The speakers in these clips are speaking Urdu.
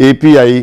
API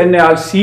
NARC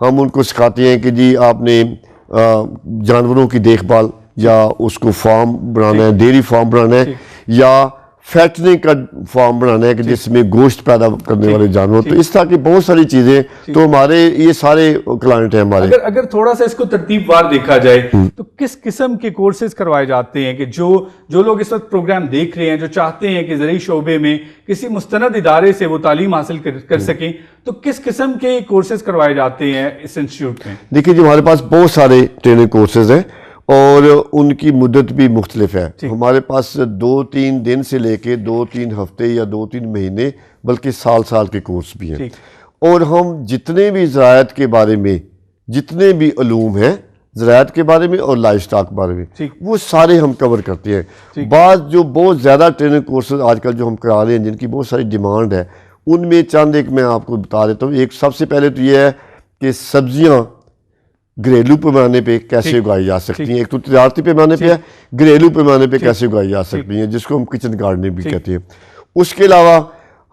ہم ان کو سکھاتے ہیں کہ جی آپ نے جانوروں کی دیکھ بھال یا اس کو فارم بنانا ہے, ڈیری فارم بنانا ہے, یا فیکٹری کا فارم بنانا ہے کہ جس میں گوشت پیدا کرنے والے جانور. تو اس طرح کی بہت ساری چیزیں, تو ہمارے یہ سارے کلائنٹ ہیں ہمارے. اگر تھوڑا سا اس کو ترتیب وار دیکھا جائے تو کس قسم کے کورسز کروائے جاتے ہیں کہ جو لوگ اس وقت پروگرام دیکھ رہے ہیں, جو چاہتے ہیں کہ زرعی شعبے میں کسی مستند ادارے سے وہ تعلیم حاصل کر سکیں, تو کس قسم کے کورسز کروائے جاتے ہیں اس انسٹیٹیوٹ میں؟ دیکھیے جی, ہمارے پاس بہت سارے ٹریننگ کورسز ہیں اور ان کی مدت بھی مختلف ہے. ہمارے پاس 2-3 دن سے لے کے 2-3 ہفتے یا 2-3 مہینے بلکہ سال کے کورس بھی ہیں. اور ہم جتنے بھی زراعت کے بارے میں جتنے بھی علوم ہیں زراعت کے بارے میں اور لائف سٹاک کے بارے میں وہ سارے ہم کور کرتے ہیں. بعض جو بہت زیادہ ٹریننگ کورسز آج کل جو ہم کرا رہے ہیں جن کی بہت ساری ڈیمانڈ ہے, ان میں چند ایک میں آپ کو بتا دیتا ہوں. ایک سب سے پہلے تو یہ ہے کہ سبزیاں گھریلو پیمانے پہ کیسے اگائی جا سکتی ہیں. ایک تو تجارتی پیمانے پہ ہے, گھریلو پیمانے پہ کیسے اگائی جا سکتی ہیں, جس کو ہم کچن گارڈننگ بھی کہتے ہیں. اس کے علاوہ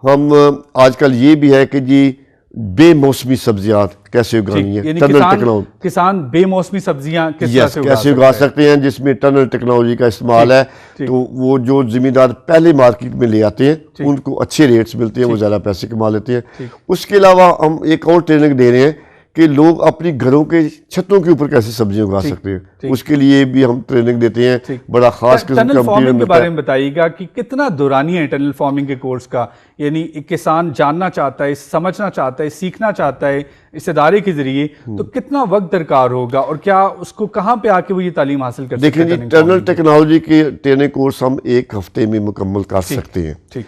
ہم آج کل یہ بھی ہے کہ جی بے موسمی سبزیاں کیسے اگانی ہیں, ٹنل ٹیکنالوجی. کسان بے موسمی سبزیاں کیسے اگا سکتے ہیں جس میں ٹنل ٹیکنالوجی کا استعمال ہے. تو وہ جو زمیندار پہلے مارکیٹ میں لے آتے ہیں ان کو اچھے ریٹس ملتے ہیں, وہ زیادہ پیسے کما لیتے ہیں. اس کے علاوہ ہم ایک اور ٹریننگ دے رہے ہیں کہ لوگ اپنی گھروں کے چھتوں کے اوپر کیسے سبزیاں اگا سکتے ہیں. اس کے لیے بھی ہم ٹریننگ دیتے ہیں. بڑا خاص قسم ٹنل فارمنگ کے بارے میں بتائیے گا کہ کتنا دورانیہ ہے ٹنل فارمنگ کے کورس کا. یعنی ایک کسان جاننا چاہتا ہے, سمجھنا چاہتا ہے, سیکھنا چاہتا ہے اس ادارے کے ذریعے, تو کتنا وقت درکار ہوگا اور کیا اس کو کہاں پہ آ کے وہ یہ تعلیم حاصل کر سکتے ہیں؟ دیکھیں جی, ٹنل ٹیکنالوجی کے ٹریننگ کورس ہم 1 ہفتے میں مکمل کر سکتے ہیں.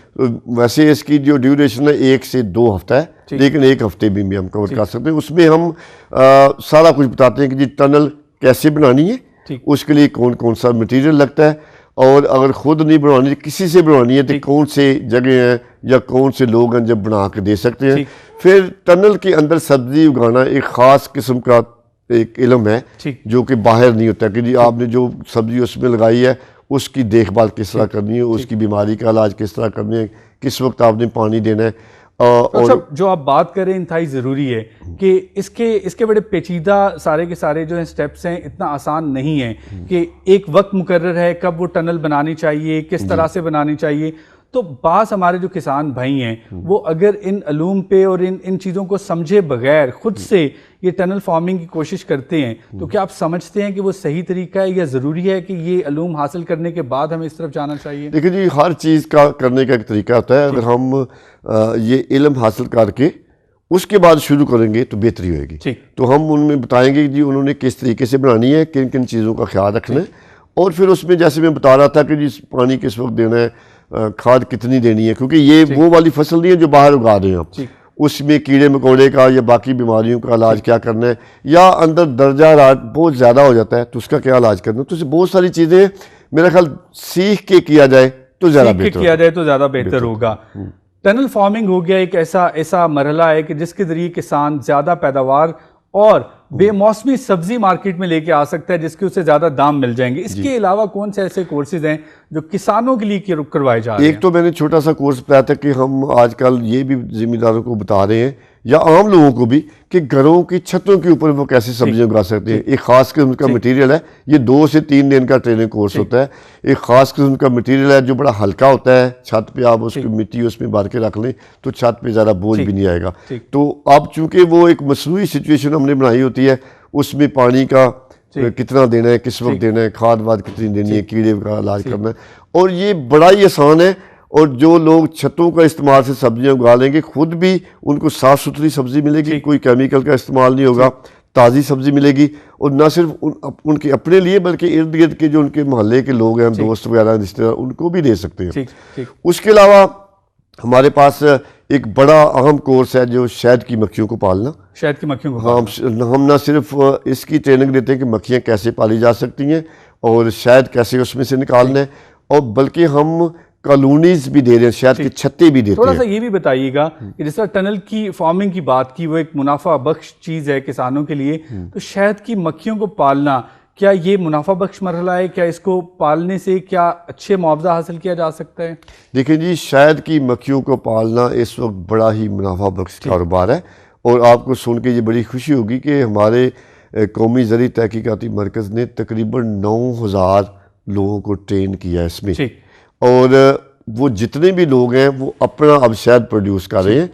ویسے اس کی جو ڈیوریشن ہے 1 سے 2 ہفتہ ہے, لیکن 1 ہفتے میں بھی ہم کور کر سکتے ہیں. اس میں ہم سارا کچھ بتاتے ہیں کہ جی ٹنل کیسے بنانی ہے, اس کے لیے کون کون سا مٹیریل لگتا ہے, اور اگر خود نہیں بنوانی کسی سے بنوانی ہے تو کون سے جگہ ہیں یا کون سے لوگ ہیں جب بنا کے دے سکتے ہیں. پھر ٹنل کے اندر سبزی اگانا ایک خاص قسم کا ایک علم ہے جو کہ باہر نہیں ہوتا کہ جی آپ نے جو سبزی اس میں لگائی ہے اس کی دیکھ بھال کس طرح کرنی ہے, اس کی بیماری کا علاج کس طرح کرنی ہے, کس وقت آپ نے پانی دینا ہے. اور جو آپ بات کریں انتہائی ضروری ہے کہ اس کے بڑے پیچیدہ سارے کے سارے جو ہیں سٹیپس ہیں, اتنا آسان نہیں ہے کہ ایک وقت مقرر ہے کب وہ ٹنل بنانی چاہیے, کس طرح سے بنانی چاہیے. تو بعض ہمارے جو کسان بھائی ہیں وہ اگر ان علوم پہ اور ان چیزوں کو سمجھے بغیر خود سے یہ ٹنل فارمنگ کی کوشش کرتے ہیں, تو کیا آپ سمجھتے ہیں کہ وہ صحیح طریقہ ہے یا ضروری ہے کہ یہ علوم حاصل کرنے کے بعد ہمیں اس طرف جانا چاہیے؟ دیکھیں جی, ہر چیز کا کرنے کا ایک طریقہ ہوتا ہے. اگر ہم یہ علم حاصل کر کے اس کے بعد شروع کریں گے تو بہتری ہوئے گی. تو ہم ان میں بتائیں گے کہ جی انہوں نے کس طریقے سے بنانی ہے, کن کن چیزوں کا خیال رکھنا ہے, اور پھر اس میں جیسے میں بتا رہا تھا کہ جی پانی کس وقت دینا ہے, کھاد کتنی دینی ہے, کیونکہ یہ وہ والی فصل نہیں ہے جو باہر اگا رہے ہیں. اس میں کیڑے مکوڑے کا یا باقی بیماریوں کا علاج کیا کرنا ہے, یا اندر درجہ حرارت بہت زیادہ ہو جاتا ہے تو اس کا کیا علاج کرنا ہے. تو بہت ساری چیزیں میرا خیال سیکھ کے کیا جائے تو زیادہ بہتر ہوگا. ٹنل فارمنگ ہو گیا ایک ایسا مرحلہ ہے کہ جس کے ذریعے کسان زیادہ پیداوار اور بے موسمی سبزی مارکیٹ میں لے کے آ سکتا ہے جس کے اسے زیادہ دام مل جائیں گے. اس کے علاوہ کون سے ایسے کورسز ہیں جو کسانوں کے لیے کروائے جا رہے ہیں؟ ایک تو میں نے چھوٹا سا کورس بتایا تھا کہ ہم آج کل یہ بھی ذمہ داروں کو بتا رہے ہیں یا عام لوگوں کو بھی کہ گھروں کی چھتوں کے اوپر وہ کیسے سبزیاں اگا سکتے ہیں. ایک خاص قسم کا مٹیریل ہے, یہ 2 سے 3 دن کا ٹریننگ کورس ہوتا ہے. ایک خاص قسم کا مٹیریل ہے جو بڑا ہلکا ہوتا ہے, چھت پہ آپ اس کی مٹی اس میں بھر کے رکھ لیں تو چھت پہ زیادہ بوجھ بھی نہیں آئے گا. تو اب چونکہ وہ ایک مصنوعی سچویشن ہم نے بنائی ہوتی ہے, اس میں پانی کا کتنا دینا ہے, کس وقت دینا ہے, کھاد واد کتنی دینی ہے, کیڑے کا علاج کرنا ہے, اور یہ بڑا ہی آسان ہے. اور جو لوگ چھتوں کا استعمال سے سبزیاں اگا لیں گے خود بھی ان کو صاف ستھری سبزی ملے گی, کوئی کیمیکل کا استعمال نہیں ہوگا, تازی سبزی ملے گی. اور نہ صرف ان کے اپنے لیے بلکہ ارد گرد کے جو ان کے محلے کے لوگ ہیں, دوست وغیرہ رشتے دار, ان کو بھی دے سکتے ہیں. اس کے علاوہ ہمارے پاس ایک بڑا اہم کورس ہے جو شہد کی مکھیوں کو پالنا. شہد کی مکھیوں کو ہم نہ صرف اس کی ٹریننگ دیتے ہیں کہ مکھیاں کیسے پالی جا سکتی ہیں اور شہد کیسے اس میں سے نکالنا ہے, اور بلکہ ہم کالونیز بھی دے رہے ہیں, شہد کی چھتے بھی دیتے ہیں. تھوڑا سا یہ بھی بتائیے گا کہ جس طرح ٹنل کی فارمنگ کی بات کی, وہ ایک منافع بخش چیز ہے کسانوں کے لیے, تو شہد کی مکھیوں کو پالنا کیا یہ منافع بخش مرحلہ ہے؟ کیا اس کو پالنے سے کیا اچھے معاوضہ حاصل کیا جا سکتا ہے؟ دیکھیں جی, شہد کی مکھیوں کو پالنا اس وقت بڑا ہی منافع بخش کاروبار ہے, اور آپ کو سن کے یہ بڑی خوشی ہوگی کہ ہمارے قومی زرعی تحقیقاتی مرکز نے تقریباً 9,000 لوگوں کو ٹرین کیا ہے اس میں، اور وہ جتنے بھی لوگ ہیں وہ اپنا اب شہد پروڈیوس کر رہے ہیں،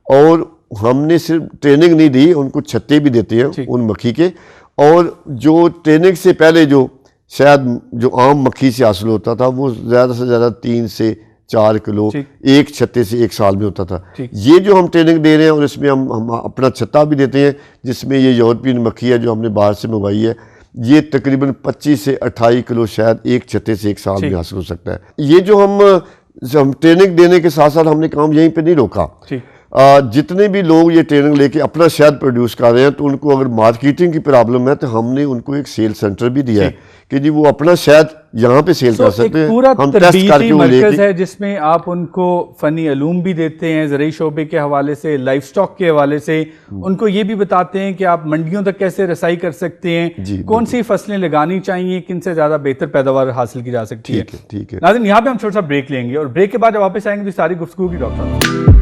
اور ہم نے صرف ٹریننگ نہیں دی، ان کو چھتے بھی دیتے ہیں ان مکھی کے، اور جو ٹریننگ سے پہلے جو شاید جو عام مکھی سے حاصل ہوتا تھا وہ زیادہ سے زیادہ 3 سے 4 کلو ایک چھتے سے ایک سال میں ہوتا تھا۔ یہ جو ہم ٹریننگ دے رہے ہیں اور اس میں ہم اپنا چھتا بھی دیتے ہیں، جس میں یہ یورپین مکھی ہے جو ہم نے باہر سے منگوائی ہے، یہ تقریباً 25 سے 28 کلو شاید ایک چھتے سے ایک سال میں حاصل ہو سکتا ہے۔ یہ جو ہم ٹریننگ دینے کے ساتھ ساتھ ہم نے کام یہیں پہ نہیں روکا، جتنے بھی لوگ یہ ٹریننگ لے کے اپنا شہد پروڈیوس کر رہے ہیں تو ان کو اگر مارکیٹنگ کی پرابلم ہے تو ہم نے ان کو ایک سیل سینٹر بھی دیا ہے کہ جی وہ اپنا شہد یہاں پہ سیل کر سکتے ہیں۔ پورا ہم ٹیسٹ کر کے وہ لے مرکز ہے جس میں آپ ان کو فنی علوم بھی دیتے ہیں، زرعی شعبے کے حوالے سے، لائف سٹاک کے حوالے سے، ان کو یہ بھی بتاتے ہیں کہ آپ منڈیوں تک کیسے رسائی کر سکتے ہیں، کون سی فصلیں لگانی چاہیے، کن سے زیادہ بہتر پیداوار حاصل کی جا سکتی ہے۔ ٹھیک ہے۔ ناظرین، یہاں پہ ہم چھوٹا سا بریک لیں گے اور بریک کے بعد جب واپس آئیں گے تو ساری گفتگو کی ڈاکٹر